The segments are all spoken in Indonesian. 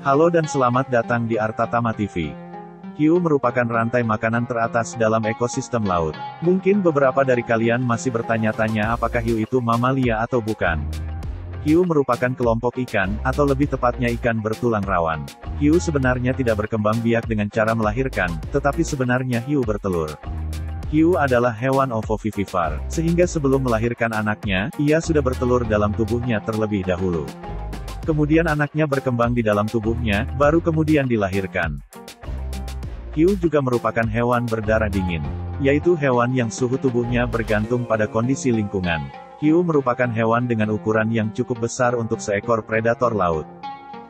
Halo dan selamat datang di Artatama TV. Hiu merupakan rantai makanan teratas dalam ekosistem laut. Mungkin beberapa dari kalian masih bertanya-tanya apakah hiu itu mamalia atau bukan. Hiu merupakan kelompok ikan, atau lebih tepatnya ikan bertulang rawan. Hiu sebenarnya tidak berkembang biak dengan cara melahirkan, tetapi sebenarnya hiu bertelur. Hiu adalah hewan ovovivipar, sehingga sebelum melahirkan anaknya, ia sudah bertelur dalam tubuhnya terlebih dahulu. Kemudian anaknya berkembang di dalam tubuhnya, baru kemudian dilahirkan. Hiu juga merupakan hewan berdarah dingin, yaitu hewan yang suhu tubuhnya bergantung pada kondisi lingkungan. Hiu merupakan hewan dengan ukuran yang cukup besar untuk seekor predator laut.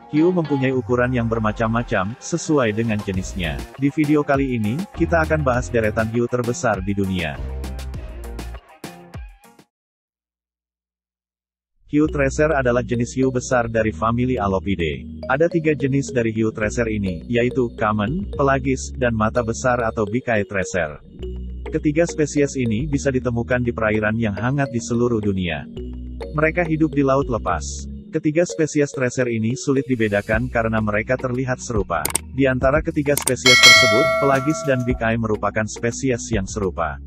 Hiu mempunyai ukuran yang bermacam-macam, sesuai dengan jenisnya. Di video kali ini, kita akan bahas deretan hiu terbesar di dunia. Hiu tracer adalah jenis hiu besar dari famili Alopidae. Ada 3 jenis dari hiu tracer ini, yaitu common, pelagis, dan mata besar atau big-eye tracer. Ketiga spesies ini bisa ditemukan di perairan yang hangat di seluruh dunia. Mereka hidup di laut lepas. Ketiga spesies tracer ini sulit dibedakan karena mereka terlihat serupa. Di antara ketiga spesies tersebut, pelagis dan big-eye merupakan spesies yang serupa.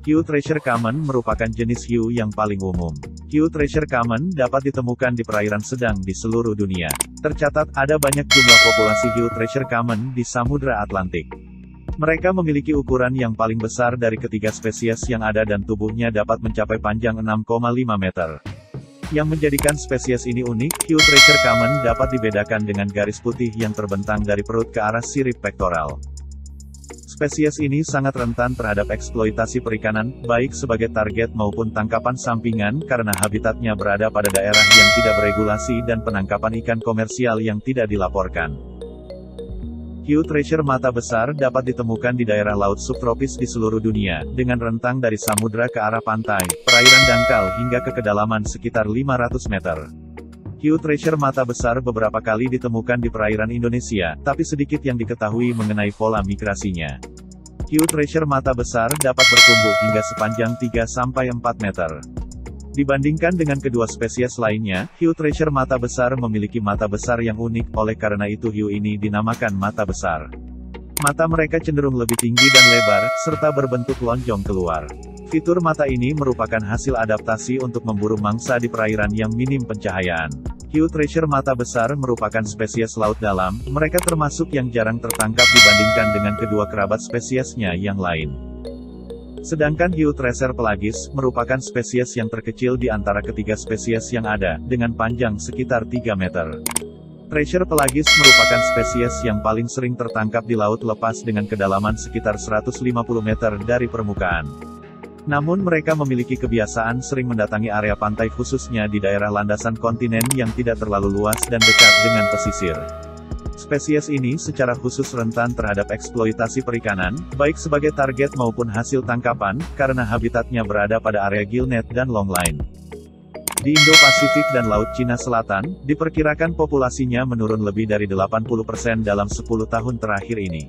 Hiu tracer common merupakan jenis hiu yang paling umum. Hiu tracer common dapat ditemukan di perairan sedang di seluruh dunia. Tercatat, ada banyak jumlah populasi hiu tracer common di Samudra Atlantik. Mereka memiliki ukuran yang paling besar dari ketiga spesies yang ada dan tubuhnya dapat mencapai panjang 6,5 meter. Yang menjadikan spesies ini unik, hiu tracer common dapat dibedakan dengan garis putih yang terbentang dari perut ke arah sirip pektoral. Spesies ini sangat rentan terhadap eksploitasi perikanan, baik sebagai target maupun tangkapan sampingan karena habitatnya berada pada daerah yang tidak beregulasi dan penangkapan ikan komersial yang tidak dilaporkan. Hiu tracer mata besar dapat ditemukan di daerah laut subtropis di seluruh dunia, dengan rentang dari samudra ke arah pantai, perairan dangkal hingga ke kedalaman sekitar 500 meter. Hiu tracer mata besar beberapa kali ditemukan di perairan Indonesia, tapi sedikit yang diketahui mengenai pola migrasinya. Hiu tracer mata besar dapat bertumbuh hingga sepanjang 3-4 meter. Dibandingkan dengan kedua spesies lainnya, hiu tracer mata besar memiliki mata besar yang unik, oleh karena itu hiu ini dinamakan mata besar. Mata mereka cenderung lebih tinggi dan lebar, serta berbentuk lonjong keluar. Fitur mata ini merupakan hasil adaptasi untuk memburu mangsa di perairan yang minim pencahayaan. Hiu tracer mata besar merupakan spesies laut dalam, mereka termasuk yang jarang tertangkap dibandingkan dengan kedua kerabat spesiesnya yang lain. Sedangkan hiu tracer pelagis, merupakan spesies yang terkecil di antara ketiga spesies yang ada, dengan panjang sekitar 3 meter. Tracer pelagis merupakan spesies yang paling sering tertangkap di laut lepas dengan kedalaman sekitar 150 meter dari permukaan. Namun mereka memiliki kebiasaan sering mendatangi area pantai khususnya di daerah landasan kontinen yang tidak terlalu luas dan dekat dengan pesisir. Spesies ini secara khusus rentan terhadap eksploitasi perikanan, baik sebagai target maupun hasil tangkapan, karena habitatnya berada pada area gillnet dan longline. Di Indo-Pasifik dan Laut Cina Selatan, diperkirakan populasinya menurun lebih dari 80% dalam 10 tahun terakhir ini.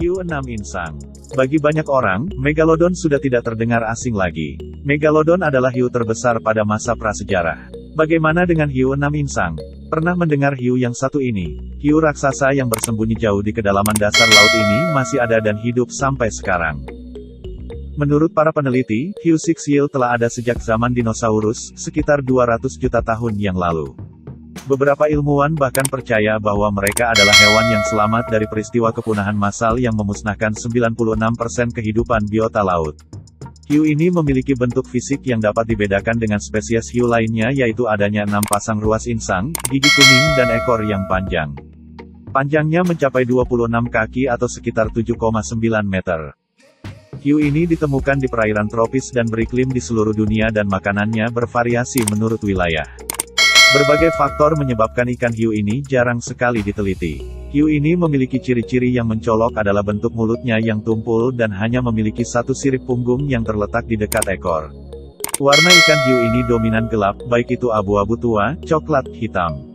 Hiu 6 insang. Bagi banyak orang, Megalodon sudah tidak terdengar asing lagi. Megalodon adalah hiu terbesar pada masa prasejarah. Bagaimana dengan hiu 6 insang? Pernah mendengar hiu yang satu ini? Hiu raksasa yang bersembunyi jauh di kedalaman dasar laut ini masih ada dan hidup sampai sekarang. Menurut para peneliti, hiu six gill telah ada sejak zaman dinosaurus, sekitar 200 juta tahun yang lalu. Beberapa ilmuwan bahkan percaya bahwa mereka adalah hewan yang selamat dari peristiwa kepunahan massal yang memusnahkan 96% kehidupan biota laut. Hiu ini memiliki bentuk fisik yang dapat dibedakan dengan spesies hiu lainnya, yaitu adanya 6 pasang ruas insang, gigi kuning dan ekor yang panjang. Panjangnya mencapai 26 kaki atau sekitar 7,9 meter. Hiu ini ditemukan di perairan tropis dan beriklim di seluruh dunia dan makanannya bervariasi menurut wilayah. Berbagai faktor menyebabkan ikan hiu ini jarang sekali diteliti. Hiu ini memiliki ciri-ciri yang mencolok adalah bentuk mulutnya yang tumpul dan hanya memiliki satu sirip punggung yang terletak di dekat ekor. Warna ikan hiu ini dominan gelap, baik itu abu-abu tua, coklat, hitam.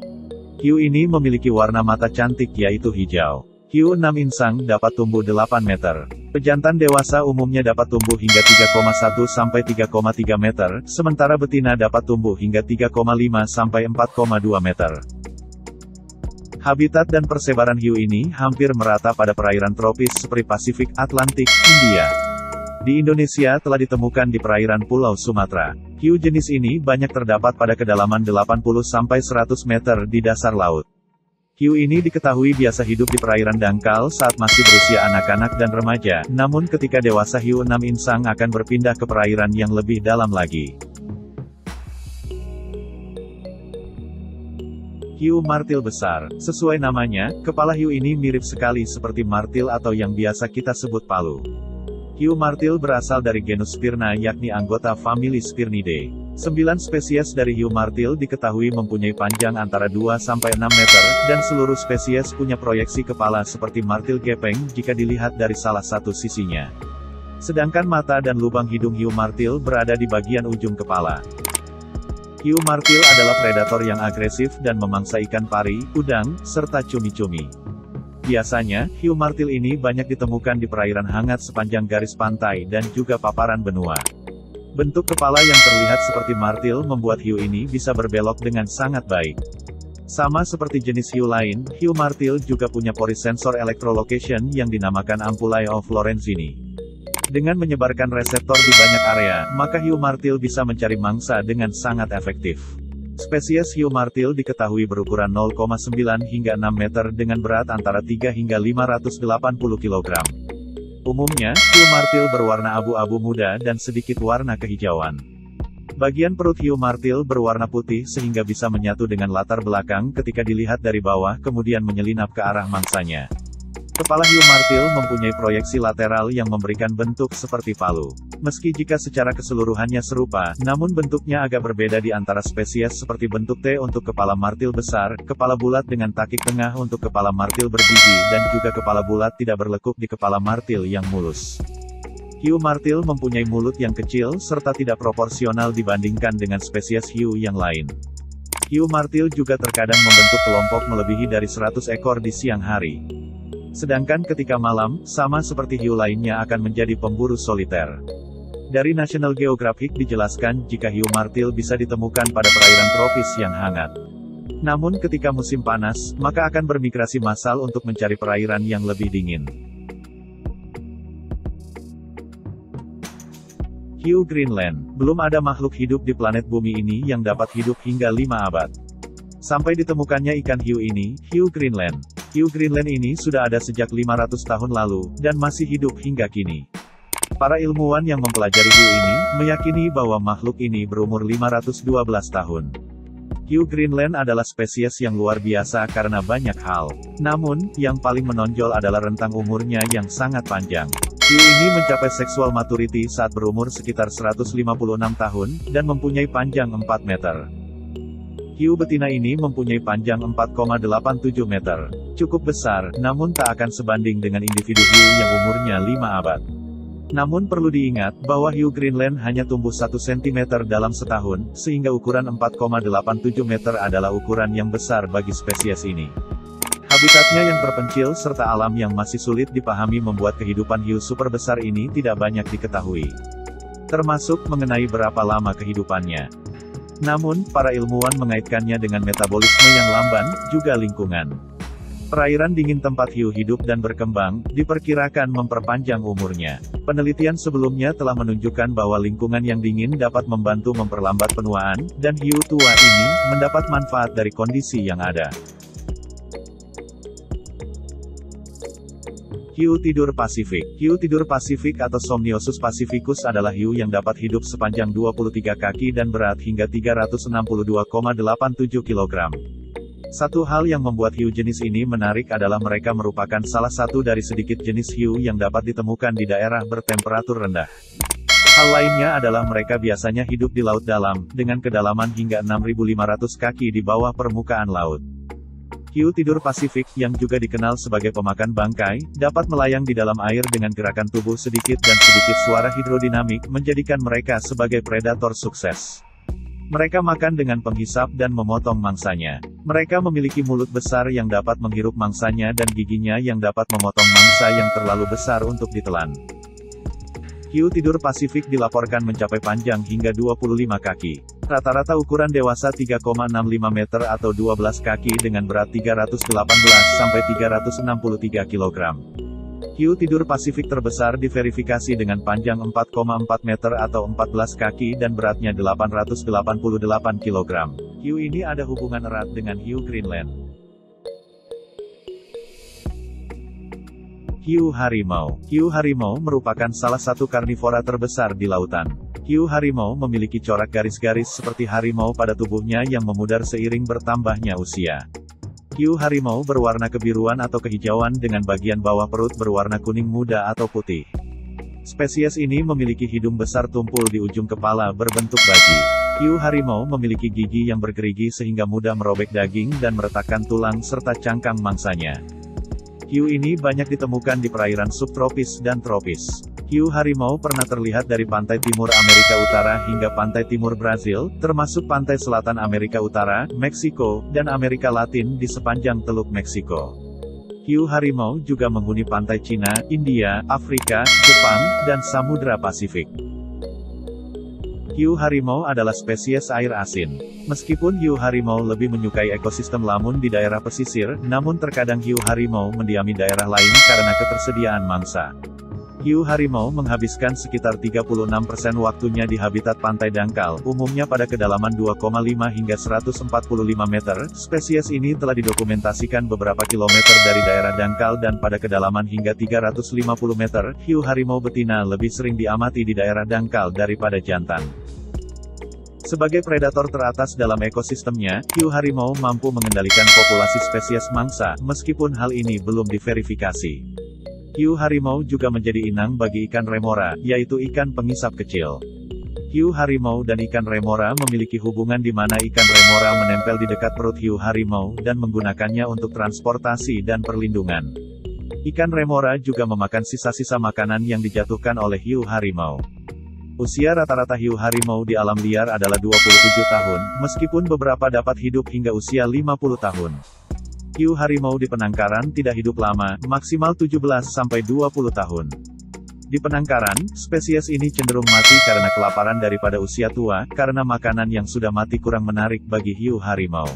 Hiu ini memiliki warna mata cantik yaitu hijau. Hiu 6 insang dapat tumbuh 8 meter. Pejantan dewasa umumnya dapat tumbuh hingga 3,1 sampai 3,3 meter, sementara betina dapat tumbuh hingga 3,5 sampai 4,2 meter. Habitat dan persebaran hiu ini hampir merata pada perairan tropis seperti Pasifik, Atlantik, India. Di Indonesia telah ditemukan di perairan Pulau Sumatera. Hiu jenis ini banyak terdapat pada kedalaman 80 sampai 100 meter di dasar laut. Hiu ini diketahui biasa hidup di perairan dangkal saat masih berusia anak-anak dan remaja, namun ketika dewasa hiu 6 insang akan berpindah ke perairan yang lebih dalam lagi. Hiu martil besar. Sesuai namanya, kepala hiu ini mirip sekali seperti martil atau yang biasa kita sebut palu. Hiu martil berasal dari genus Spirna yakni anggota famili Spirnidae. 9 spesies dari hiu martil diketahui mempunyai panjang antara 2 sampai 6 meter, dan seluruh spesies punya proyeksi kepala seperti martil gepeng jika dilihat dari salah satu sisinya. Sedangkan mata dan lubang hidung hiu martil berada di bagian ujung kepala. Hiu martil adalah predator yang agresif dan memangsa ikan pari, udang, serta cumi-cumi. Biasanya, hiu martil ini banyak ditemukan di perairan hangat sepanjang garis pantai dan juga paparan benua. Bentuk kepala yang terlihat seperti martil membuat hiu ini bisa berbelok dengan sangat baik. Sama seperti jenis hiu lain, hiu martil juga punya pori sensor electrolocation yang dinamakan ampullae of Lorenzini. Dengan menyebarkan reseptor di banyak area, maka hiu martil bisa mencari mangsa dengan sangat efektif. Spesies hiu martil diketahui berukuran 0,9 hingga 6 meter dengan berat antara 3 hingga 580 kg. Umumnya, hiu martil berwarna abu-abu muda dan sedikit warna kehijauan. Bagian perut hiu martil berwarna putih sehingga bisa menyatu dengan latar belakang ketika dilihat dari bawah kemudian menyelinap ke arah mangsanya. Kepala hiu martil mempunyai proyeksi lateral yang memberikan bentuk seperti palu. Meski jika secara keseluruhannya serupa, namun bentuknya agak berbeda di antara spesies seperti bentuk T untuk kepala martil besar, kepala bulat dengan takik tengah untuk kepala martil bergigi, dan juga kepala bulat tidak berlekuk di kepala martil yang mulus. Hiu martil mempunyai mulut yang kecil serta tidak proporsional dibandingkan dengan spesies hiu yang lain. Hiu martil juga terkadang membentuk kelompok melebihi dari 100 ekor di siang hari. Sedangkan ketika malam, sama seperti hiu lainnya akan menjadi pemburu soliter. Dari National Geographic dijelaskan jika hiu martil bisa ditemukan pada perairan tropis yang hangat. Namun ketika musim panas, maka akan bermigrasi massal untuk mencari perairan yang lebih dingin. Hiu Greenland. Belum ada makhluk hidup di planet bumi ini yang dapat hidup hingga 5 abad. Sampai ditemukannya ikan hiu ini, hiu Greenland. Hiu Greenland ini sudah ada sejak 500 tahun lalu, dan masih hidup hingga kini. Para ilmuwan yang mempelajari hiu ini, meyakini bahwa makhluk ini berumur 512 tahun. Hiu Greenland adalah spesies yang luar biasa karena banyak hal. Namun, yang paling menonjol adalah rentang umurnya yang sangat panjang. Hiu ini mencapai sexual maturity saat berumur sekitar 156 tahun, dan mempunyai panjang 4 meter. Hiu betina ini mempunyai panjang 4,87 meter. Cukup besar, namun tak akan sebanding dengan individu hiu yang umurnya 5 abad. Namun perlu diingat, bahwa hiu Greenland hanya tumbuh 1 cm dalam setahun, sehingga ukuran 4,87 meter adalah ukuran yang besar bagi spesies ini. Habitatnya yang terpencil serta alam yang masih sulit dipahami membuat kehidupan hiu super besar ini tidak banyak diketahui. Termasuk mengenai berapa lama kehidupannya. Namun, para ilmuwan mengaitkannya dengan metabolisme yang lamban, juga lingkungan. Perairan dingin tempat hiu hidup dan berkembang, diperkirakan memperpanjang umurnya. Penelitian sebelumnya telah menunjukkan bahwa lingkungan yang dingin dapat membantu memperlambat penuaan, dan hiu tua ini mendapat manfaat dari kondisi yang ada. Hiu tidur Pasifik. Hiu tidur Pasifik atau Somniosus pacificus adalah hiu yang dapat hidup sepanjang 23 kaki dan berat hingga 362,87 kg. Satu hal yang membuat hiu jenis ini menarik adalah mereka merupakan salah satu dari sedikit jenis hiu yang dapat ditemukan di daerah bertemperatur rendah. Hal lainnya adalah mereka biasanya hidup di laut dalam, dengan kedalaman hingga 6.500 kaki di bawah permukaan laut. Hiu tidur Pasifik, yang juga dikenal sebagai pemakan bangkai, dapat melayang di dalam air dengan gerakan tubuh sedikit dan sedikit suara hidrodinamik, menjadikan mereka sebagai predator sukses. Mereka makan dengan penghisap dan memotong mangsanya. Mereka memiliki mulut besar yang dapat menghirup mangsanya dan giginya yang dapat memotong mangsa yang terlalu besar untuk ditelan. Hiu tidur Pasifik dilaporkan mencapai panjang hingga 25 kaki. Rata-rata ukuran dewasa 3,65 meter atau 12 kaki dengan berat 318 sampai 363 kg. Hiu tidur Pasifik terbesar diverifikasi dengan panjang 4,4 meter atau 14 kaki dan beratnya 888 kg. Hiu ini ada hubungan erat dengan hiu Greenland. Hiu harimau. Hiu harimau merupakan salah satu karnivora terbesar di lautan. Hiu harimau memiliki corak garis-garis seperti harimau pada tubuhnya yang memudar seiring bertambahnya usia. Hiu harimau berwarna kebiruan atau kehijauan dengan bagian bawah perut berwarna kuning muda atau putih. Spesies ini memiliki hidung besar tumpul di ujung kepala berbentuk bagi. Hiu harimau memiliki gigi yang bergerigi sehingga mudah merobek daging dan meretakkan tulang serta cangkang mangsanya. Hiu ini banyak ditemukan di perairan subtropis dan tropis. Hiu harimau pernah terlihat dari pantai timur Amerika Utara hingga pantai timur Brazil, termasuk pantai selatan Amerika Utara, Meksiko, dan Amerika Latin di sepanjang Teluk Meksiko. Hiu harimau juga menghuni pantai Cina, India, Afrika, Jepang, dan Samudra Pasifik. Hiu harimau adalah spesies air asin. Meskipun hiu harimau lebih menyukai ekosistem lamun di daerah pesisir, namun terkadang hiu harimau mendiami daerah lain karena ketersediaan mangsa. Hiu harimau menghabiskan sekitar 36% waktunya di habitat pantai dangkal, umumnya pada kedalaman 2,5 hingga 145 meter. Spesies ini telah didokumentasikan beberapa kilometer dari daerah dangkal dan pada kedalaman hingga 350 meter. Hiu harimau betina lebih sering diamati di daerah dangkal daripada jantan. Sebagai predator teratas dalam ekosistemnya, hiu harimau mampu mengendalikan populasi spesies mangsa, meskipun hal ini belum diverifikasi. Hiu harimau juga menjadi inang bagi ikan remora, yaitu ikan pengisap kecil. Hiu harimau dan ikan remora memiliki hubungan di mana ikan remora menempel di dekat perut hiu harimau dan menggunakannya untuk transportasi dan perlindungan. Ikan remora juga memakan sisa-sisa makanan yang dijatuhkan oleh hiu harimau. Usia rata-rata hiu harimau di alam liar adalah 27 tahun, meskipun beberapa dapat hidup hingga usia 50 tahun. Hiu harimau di penangkaran tidak hidup lama, maksimal 17-20 tahun. Di penangkaran, spesies ini cenderung mati karena kelaparan daripada usia tua, karena makanan yang sudah mati kurang menarik bagi hiu harimau.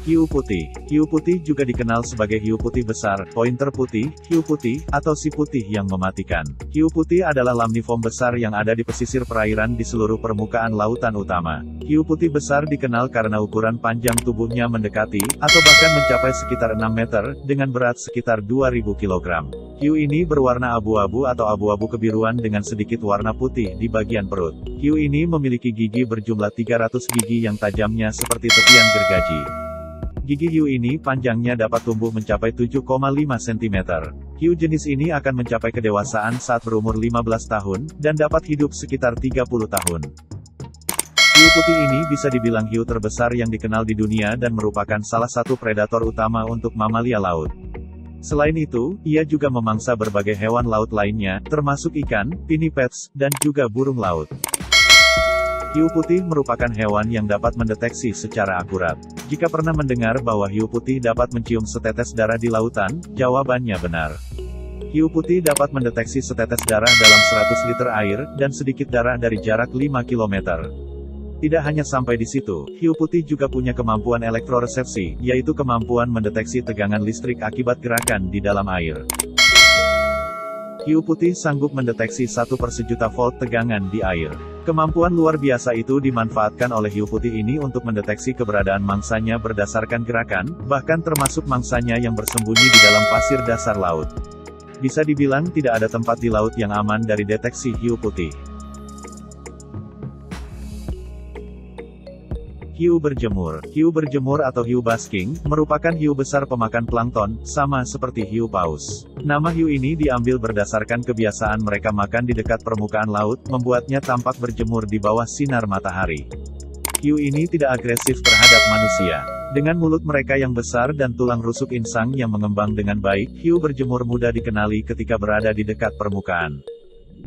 Hiu putih. Hiu putih juga dikenal sebagai hiu putih besar, pointer putih, hiu putih, atau si putih yang mematikan. Hiu putih adalah lamniform besar yang ada di pesisir perairan di seluruh permukaan lautan utama. Hiu putih besar dikenal karena ukuran panjang tubuhnya mendekati, atau bahkan mencapai sekitar 6 meter, dengan berat sekitar 2000 kg. Hiu ini berwarna abu-abu atau abu-abu kebiruan dengan sedikit warna putih di bagian perut. Hiu ini memiliki gigi berjumlah 300 gigi yang tajamnya seperti tepian gergaji. Gigi hiu ini panjangnya dapat tumbuh mencapai 7,5 cm. Hiu jenis ini akan mencapai kedewasaan saat berumur 15 tahun, dan dapat hidup sekitar 30 tahun. Hiu putih ini bisa dibilang hiu terbesar yang dikenal di dunia dan merupakan salah satu predator utama untuk mamalia laut. Selain itu, ia juga memangsa berbagai hewan laut lainnya, termasuk ikan, pinnipeds, dan juga burung laut. Hiu putih merupakan hewan yang dapat mendeteksi secara akurat. Jika pernah mendengar bahwa hiu putih dapat mencium setetes darah di lautan, jawabannya benar. Hiu putih dapat mendeteksi setetes darah dalam 100 liter air, dan sedikit darah dari jarak 5 km. Tidak hanya sampai di situ, hiu putih juga punya kemampuan elektroresepsi, yaitu kemampuan mendeteksi tegangan listrik akibat gerakan di dalam air. Hiu putih sanggup mendeteksi 1/1.000 volt tegangan di air. Kemampuan luar biasa itu dimanfaatkan oleh hiu putih ini untuk mendeteksi keberadaan mangsanya berdasarkan gerakan, bahkan termasuk mangsanya yang bersembunyi di dalam pasir dasar laut. Bisa dibilang tidak ada tempat di laut yang aman dari deteksi hiu putih. Hiu berjemur. Hiu berjemur atau hiu basking, merupakan hiu besar pemakan plankton, sama seperti hiu paus. Nama hiu ini diambil berdasarkan kebiasaan mereka makan di dekat permukaan laut, membuatnya tampak berjemur di bawah sinar matahari. Hiu ini tidak agresif terhadap manusia. Dengan mulut mereka yang besar dan tulang rusuk insang yang mengembang dengan baik, hiu berjemur mudah dikenali ketika berada di dekat permukaan.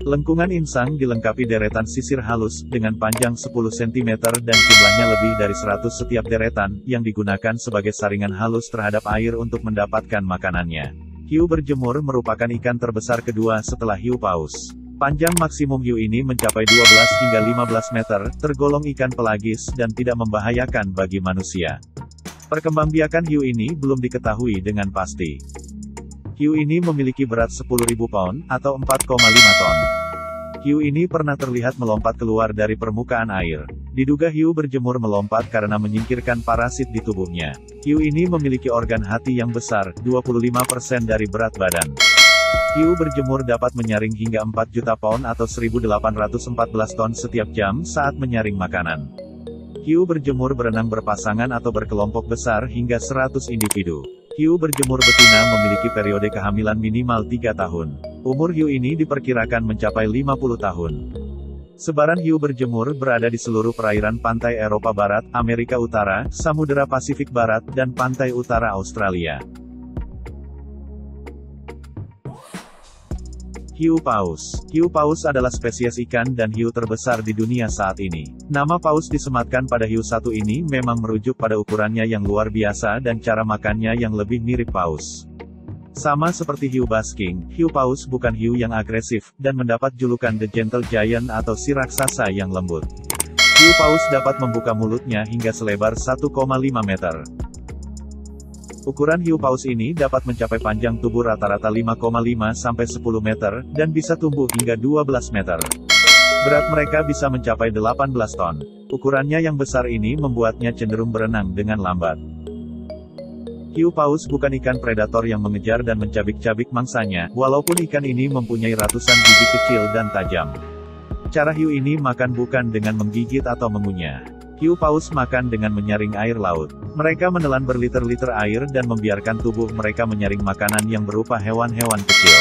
Lengkungan insang dilengkapi deretan sisir halus, dengan panjang 10 cm dan jumlahnya lebih dari 100 setiap deretan, yang digunakan sebagai saringan halus terhadap air untuk mendapatkan makanannya. Hiu berjemur merupakan ikan terbesar kedua setelah hiu paus. Panjang maksimum hiu ini mencapai 12 hingga 15 meter, tergolong ikan pelagis dan tidak membahayakan bagi manusia. Perkembangbiakan hiu ini belum diketahui dengan pasti. Hiu ini memiliki berat 10.000 pound, atau 4,5 ton. Hiu ini pernah terlihat melompat keluar dari permukaan air. Diduga hiu berjemur melompat karena menyingkirkan parasit di tubuhnya. Hiu ini memiliki organ hati yang besar, 25% dari berat badan. Hiu berjemur dapat menyaring hingga 4 juta pound atau 1.814 ton setiap jam saat menyaring makanan. Hiu berjemur berenang berpasangan atau berkelompok besar hingga 100 individu. Hiu berjemur betina memiliki periode kehamilan minimal 3 tahun. Umur hiu ini diperkirakan mencapai 50 tahun. Sebaran hiu berjemur berada di seluruh perairan pantai Eropa Barat, Amerika Utara, Samudera Pasifik Barat, dan pantai utara Australia. Hiu paus. Hiu paus adalah spesies ikan dan hiu terbesar di dunia saat ini. Nama paus disematkan pada hiu satu ini memang merujuk pada ukurannya yang luar biasa dan cara makannya yang lebih mirip paus. Sama seperti hiu basking, hiu paus bukan hiu yang agresif, dan mendapat julukan The Gentle Giant atau si raksasa yang lembut. Hiu paus dapat membuka mulutnya hingga selebar 1,5 meter. Ukuran hiu paus ini dapat mencapai panjang tubuh rata-rata 5,5 sampai 10 meter, dan bisa tumbuh hingga 12 meter. Berat mereka bisa mencapai 18 ton. Ukurannya yang besar ini membuatnya cenderung berenang dengan lambat. Hiu paus bukan ikan predator yang mengejar dan mencabik-cabik mangsanya, walaupun ikan ini mempunyai ratusan gigi kecil dan tajam. Cara hiu ini makan bukan dengan menggigit atau mengunyah. Hiu paus makan dengan menyaring air laut. Mereka menelan berliter-liter air dan membiarkan tubuh mereka menyaring makanan yang berupa hewan-hewan kecil.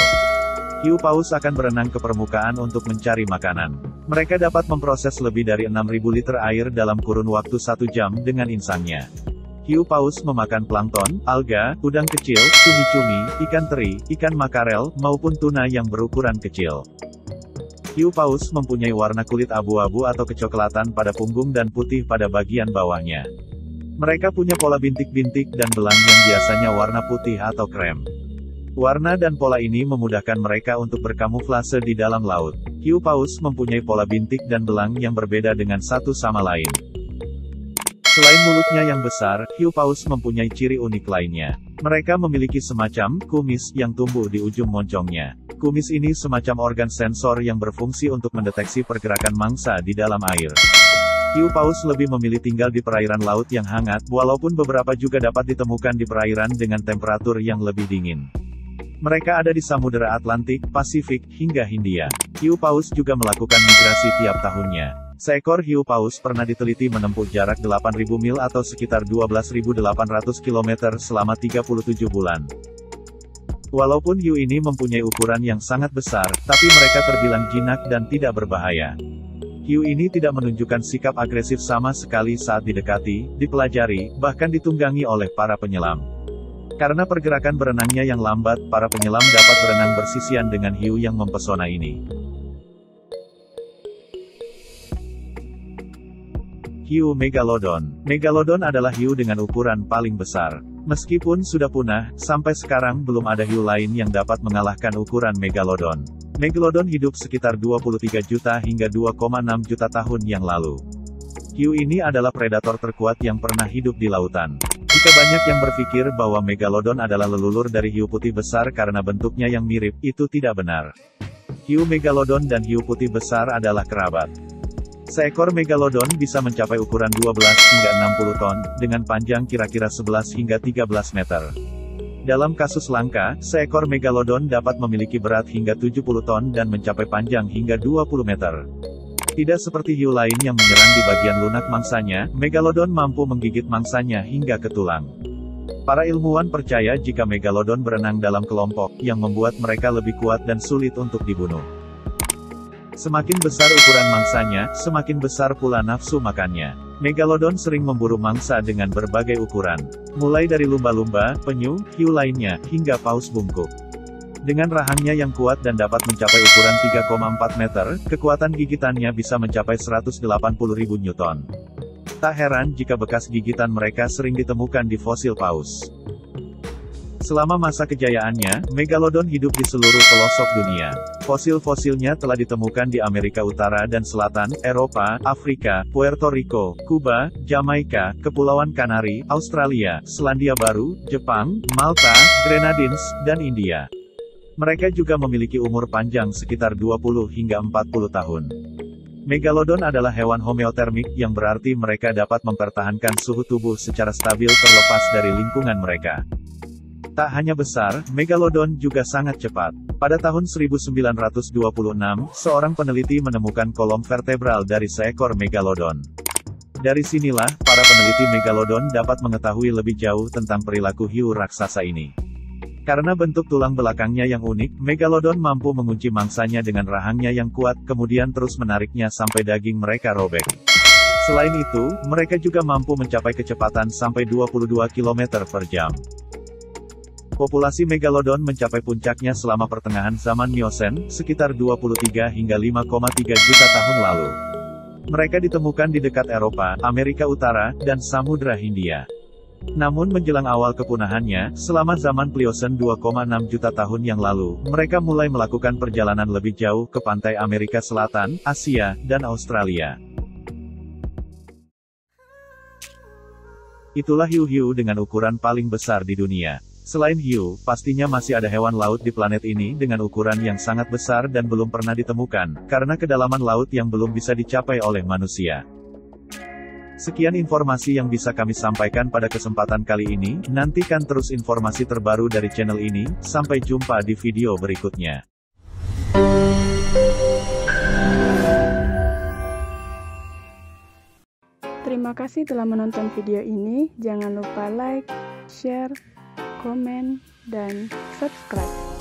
Hiu paus akan berenang ke permukaan untuk mencari makanan. Mereka dapat memproses lebih dari 6.000 liter air dalam kurun waktu 1 jam dengan insangnya. Hiu paus memakan plankton, alga, udang kecil, cumi-cumi, ikan teri, ikan makarel, maupun tuna yang berukuran kecil. Hiu paus mempunyai warna kulit abu-abu atau kecoklatan pada punggung dan putih pada bagian bawahnya. Mereka punya pola bintik-bintik dan belang yang biasanya warna putih atau krem. Warna dan pola ini memudahkan mereka untuk berkamuflase di dalam laut. Hiu paus mempunyai pola bintik dan belang yang berbeda dengan satu sama lain. Selain mulutnya yang besar, hiu paus mempunyai ciri unik lainnya. Mereka memiliki semacam kumis yang tumbuh di ujung moncongnya. Kumis ini semacam organ sensor yang berfungsi untuk mendeteksi pergerakan mangsa di dalam air. Hiu paus lebih memilih tinggal di perairan laut yang hangat, walaupun beberapa juga dapat ditemukan di perairan dengan temperatur yang lebih dingin. Mereka ada di Samudera Atlantik, Pasifik, hingga Hindia. Hiu paus juga melakukan migrasi tiap tahunnya. Seekor hiu paus pernah diteliti menempuh jarak 8.000 mil atau sekitar 12.800 km selama 37 bulan. Walaupun hiu ini mempunyai ukuran yang sangat besar, tapi mereka terbilang jinak dan tidak berbahaya. Hiu ini tidak menunjukkan sikap agresif sama sekali saat didekati, dipelajari, bahkan ditunggangi oleh para penyelam. Karena pergerakan berenangnya yang lambat, para penyelam dapat berenang bersisian dengan hiu yang mempesona ini. Hiu Megalodon. Megalodon adalah hiu dengan ukuran paling besar. Meskipun sudah punah, sampai sekarang belum ada hiu lain yang dapat mengalahkan ukuran Megalodon. Megalodon hidup sekitar 23 juta hingga 2,6 juta tahun yang lalu. Hiu ini adalah predator terkuat yang pernah hidup di lautan. Jika banyak yang berpikir bahwa Megalodon adalah leluhur dari hiu putih besar karena bentuknya yang mirip, itu tidak benar. Hiu Megalodon dan hiu putih besar adalah kerabat. Seekor Megalodon bisa mencapai ukuran 12 hingga 60 ton, dengan panjang kira-kira 11 hingga 13 meter. Dalam kasus langka, seekor Megalodon dapat memiliki berat hingga 70 ton dan mencapai panjang hingga 20 meter. Tidak seperti hiu lain yang menyerang di bagian lunak mangsanya, Megalodon mampu menggigit mangsanya hingga ke tulang. Para ilmuwan percaya jika Megalodon berenang dalam kelompok, yang membuat mereka lebih kuat dan sulit untuk dibunuh. Semakin besar ukuran mangsanya, semakin besar pula nafsu makannya. Megalodon sering memburu mangsa dengan berbagai ukuran. Mulai dari lumba-lumba, penyu, hiu lainnya, hingga paus bungkuk. Dengan rahangnya yang kuat dan dapat mencapai ukuran 3,4 meter, kekuatan gigitannya bisa mencapai 180.000 Newton. Tak heran jika bekas gigitan mereka sering ditemukan di fosil paus. Selama masa kejayaannya, Megalodon hidup di seluruh pelosok dunia. Fosil-fosilnya telah ditemukan di Amerika Utara dan Selatan, Eropa, Afrika, Puerto Rico, Kuba, Jamaika, Kepulauan Kanari, Australia, Selandia Baru, Jepang, Malta, Grenadines, dan India. Mereka juga memiliki umur panjang sekitar 20 hingga 40 tahun. Megalodon adalah hewan homeotermik yang berarti mereka dapat mempertahankan suhu tubuh secara stabil terlepas dari lingkungan mereka. Tak hanya besar, Megalodon juga sangat cepat. Pada tahun 1926, seorang peneliti menemukan kolom vertebral dari seekor Megalodon. Dari sinilah, para peneliti Megalodon dapat mengetahui lebih jauh tentang perilaku hiu raksasa ini. Karena bentuk tulang belakangnya yang unik, Megalodon mampu mengunci mangsanya dengan rahangnya yang kuat, kemudian terus menariknya sampai daging mereka robek. Selain itu, mereka juga mampu mencapai kecepatan sampai 22 km per jam. Populasi Megalodon mencapai puncaknya selama pertengahan zaman Miosen, sekitar 23 hingga 5,3 juta tahun lalu. Mereka ditemukan di dekat Eropa, Amerika Utara, dan Samudra Hindia. Namun menjelang awal kepunahannya, selama zaman Pliocene 2,6 juta tahun yang lalu, mereka mulai melakukan perjalanan lebih jauh ke pantai Amerika Selatan, Asia, dan Australia. Itulah hiu-hiu dengan ukuran paling besar di dunia. Selain hiu, pastinya masih ada hewan laut di planet ini dengan ukuran yang sangat besar dan belum pernah ditemukan, karena kedalaman laut yang belum bisa dicapai oleh manusia. Sekian informasi yang bisa kami sampaikan pada kesempatan kali ini, nantikan terus informasi terbaru dari channel ini, sampai jumpa di video berikutnya. Terima kasih telah menonton video ini, jangan lupa like, share, komen, dan subscribe.